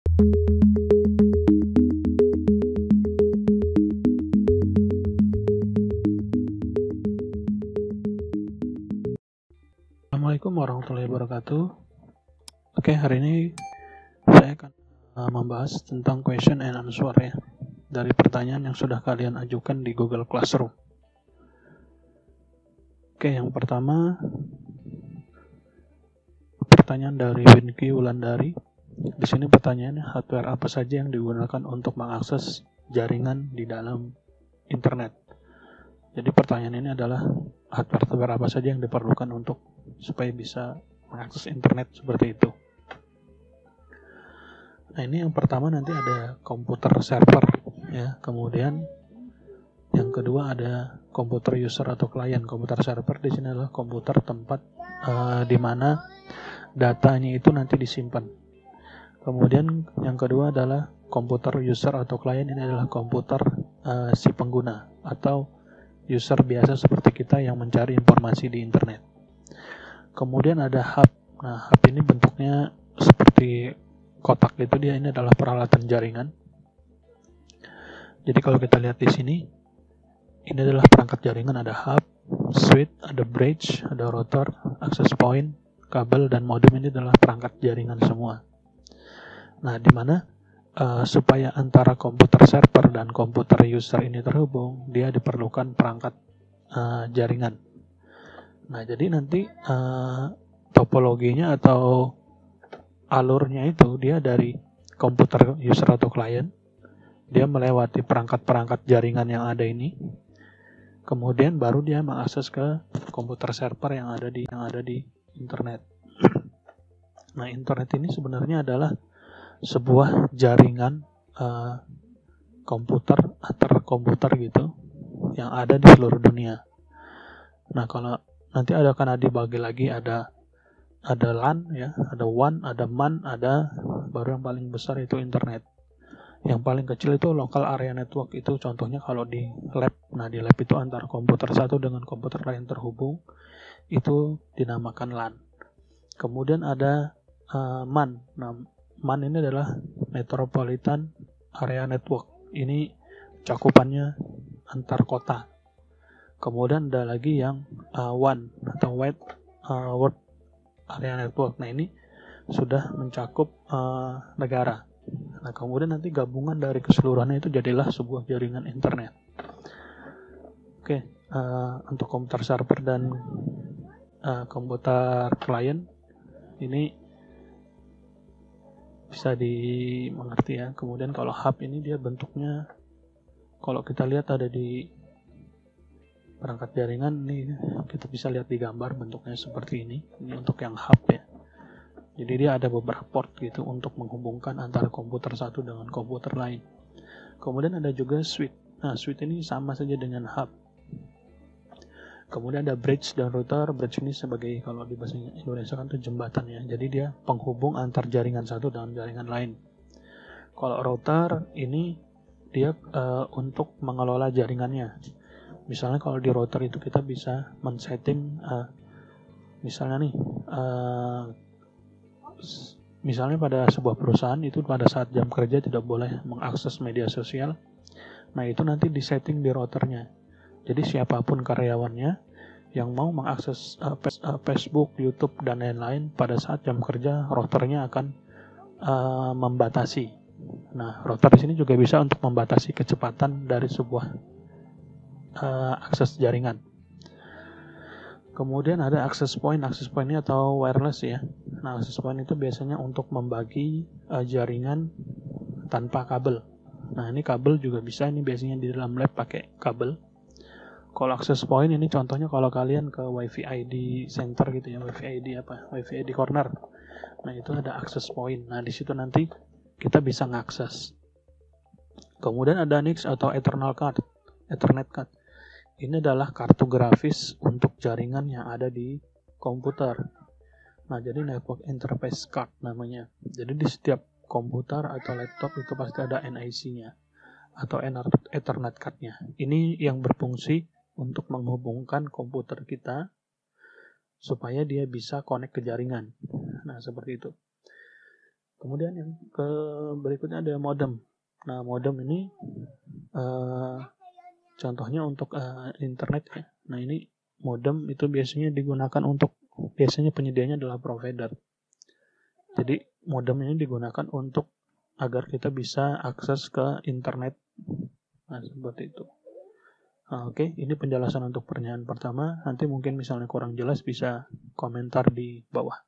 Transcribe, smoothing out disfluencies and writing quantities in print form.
Assalamualaikum warahmatullahi wabarakatuh. Oke, hari ini saya akan membahas tentang question and answer ya, dari pertanyaan yang sudah kalian ajukan di Google Classroom. Oke, yang pertama pertanyaan dari Winky Wulandari. Di sini pertanyaannya, hardware apa saja yang digunakan untuk mengakses jaringan di dalam internet? Jadi pertanyaan ini adalah hardware apa saja yang diperlukan untuk supaya bisa mengakses internet seperti itu. Nah, ini yang pertama nanti ada komputer server ya, kemudian yang kedua ada komputer user atau klien. Komputer server di sini adalah komputer tempat di mana datanya itu nanti disimpan. Kemudian yang kedua adalah komputer user atau klien, ini adalah komputer si pengguna atau user biasa seperti kita yang mencari informasi di internet. Kemudian ada hub. Nah, hub ini bentuknya seperti kotak itu, dia ini adalah peralatan jaringan. Jadi kalau kita lihat di sini, ini adalah perangkat jaringan, ada hub, switch, ada bridge, ada router, access point, kabel, dan modem. Ini adalah perangkat jaringan semua. Nah, di mana supaya antara komputer server dan komputer user ini terhubung, dia diperlukan perangkat jaringan. Nah, jadi nanti topologinya atau alurnya itu dia dari komputer user atau klien, dia melewati perangkat-perangkat jaringan yang ada ini, kemudian baru dia mengakses ke komputer server yang ada di internet. Nah, internet ini sebenarnya adalah sebuah jaringan komputer antar komputer gitu yang ada di seluruh dunia. Nah, kalau nanti akan dibagi lagi, ada LAN ya, ada WAN, ada MAN, ada baru yang paling besar itu internet. Yang paling kecil itu local area network, itu contohnya kalau di lab. Nah, di lab itu antara komputer satu dengan komputer lain terhubung, itu dinamakan LAN. Kemudian ada MAN. Nah, MAN ini adalah Metropolitan Area Network. Ini cakupannya antar kota. Kemudian ada lagi yang WAN atau Wide World Area Network. Nah, ini sudah mencakup negara. Nah, kemudian nanti gabungan dari keseluruhannya itu jadilah sebuah jaringan internet. Oke, untuk komputer server dan komputer klien ini bisa dimengerti ya. Kemudian kalau hub ini dia bentuknya, kalau kita lihat ada di perangkat jaringan ini, kita bisa lihat di gambar bentuknya seperti ini. Ini untuk yang hub ya. Jadi dia ada beberapa port gitu untuk menghubungkan antara komputer satu dengan komputer lain. Kemudian ada juga switch. Nah, switch ini sama saja dengan hub. Kemudian ada bridge dan router. Bridge ini sebagai, kalau di bahasa Indonesia kan itu jembatan ya. Jadi dia penghubung antar jaringan satu dengan jaringan lain. Kalau router ini dia untuk mengelola jaringannya. Misalnya kalau di router itu kita bisa men-setting misalnya nih misalnya pada sebuah perusahaan itu pada saat jam kerja tidak boleh mengakses media sosial. Nah, itu nanti disetting di routernya. Jadi siapapun karyawannya yang mau mengakses Facebook, YouTube, dan lain-lain pada saat jam kerja, routernya akan membatasi. Nah, router di sini juga bisa untuk membatasi kecepatan dari sebuah akses jaringan. Kemudian ada access point. Access point ini atau wireless ya. Nah, access point itu biasanya untuk membagi jaringan tanpa kabel. Nah, ini kabel juga bisa, ini biasanya di dalam lab pakai kabel. Kalau access point ini contohnya kalau kalian ke WiFi ID center gitu ya, WiFi ID WiFi ID corner. Nah, itu ada access point. Nah, di situ nanti kita bisa ngakses. Kemudian ada NIC atau Ethernet card. Ini adalah kartu grafis untuk jaringan yang ada di komputer. Nah, jadi network interface card namanya. Jadi di setiap komputer atau laptop itu pasti ada NIC-nya atau Ethernet card-nya. Ini yang berfungsi untuk menghubungkan komputer kita supaya dia bisa connect ke jaringan. Nah, seperti itu. Kemudian yang berikutnya ada modem. Nah, modem ini contohnya untuk internet ya. Nah, ini modem itu biasanya digunakan untuk, biasanya penyediaannya adalah provider. Jadi modem ini digunakan untuk agar kita bisa akses ke internet. Nah, seperti itu. Nah, oke, ini penjelasan untuk pertanyaan pertama. Nanti mungkin misalnya kurang jelas bisa komentar di bawah.